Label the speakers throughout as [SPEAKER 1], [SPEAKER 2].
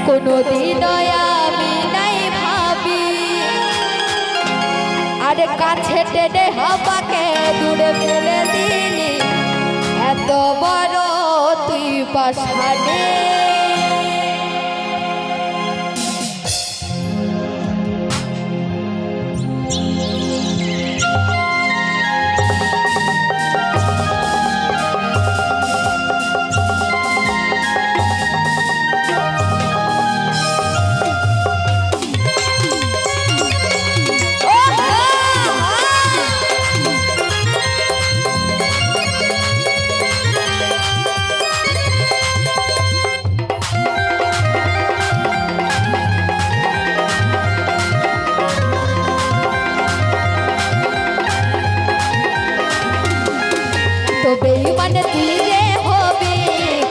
[SPEAKER 1] কোনোদিন আমি নাই ভাবি আরে কাছে টেনে হাওয়াকে দূরে ফেলে দিলি এত বড় তুই পাশানে তো বেঈমানে তুই যে হবি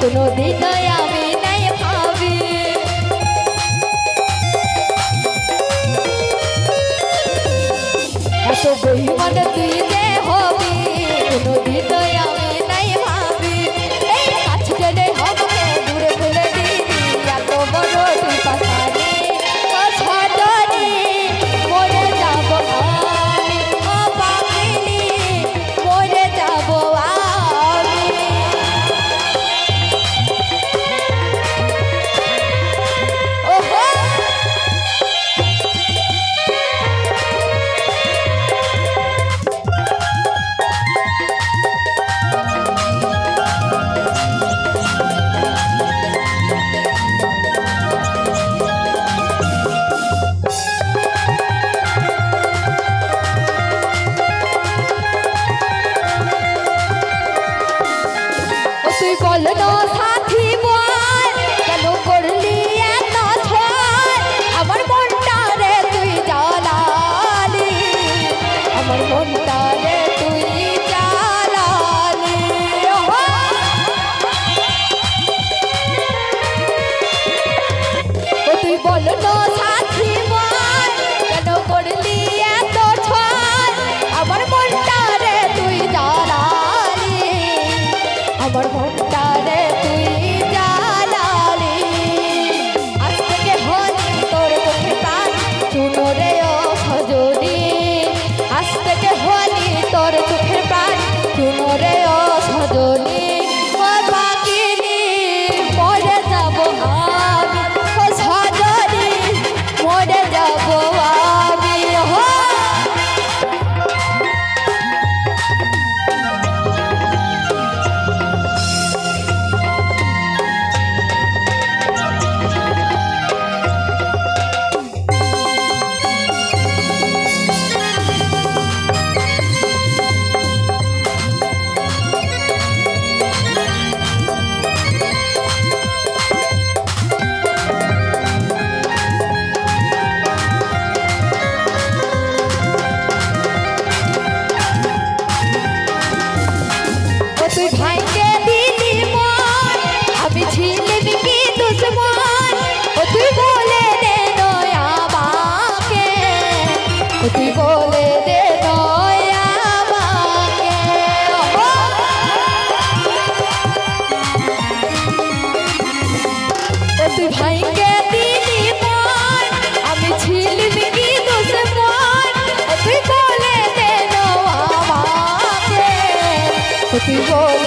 [SPEAKER 1] কোনোদিন আমি নাই ভাবি এত বেঈমানে তুই যে হবি কোনোদিন আমি নাই ভাবি এই কাছে টেনে হাওয়াকে দূরে ফেলে দিলি এত বড় তুই পাশানে ছাড়নি মরে যাব আমি ও পাগলি মরে যাব তুই বল না সাথী বল কেন করলি এত ছয় আমার মনটা রে তুই জ্বালালি আমার মনটা রে তুই জ্বালালি তুই বল না সাথী বল কেন করলি এত ছয় আমার মনটা রে তুই জ্বালালি আমার মনটা রে তুই জ্বালালি আজ থেকে হলি তোর চোখে প্রাণ শুনো রে ও সজনী আজ থেকে হলি তোর চোখের প্রাণ শুনো রে ও সজনী ও পাগলি মরে যাব আমি ও সজনী মরে যাব আমি তুই ভাইকে দিলি মন আমি ছিলাম কি দুশ্মন ও তুই বলে দে নয় আমাকে ও তুই বলে দে নয় আমাকে ও তুই ভাইকে দিলি মন আমি ছিলাম কি দুশ্মন ও তুই বলে দে নয় আমাকে ও তুই বলে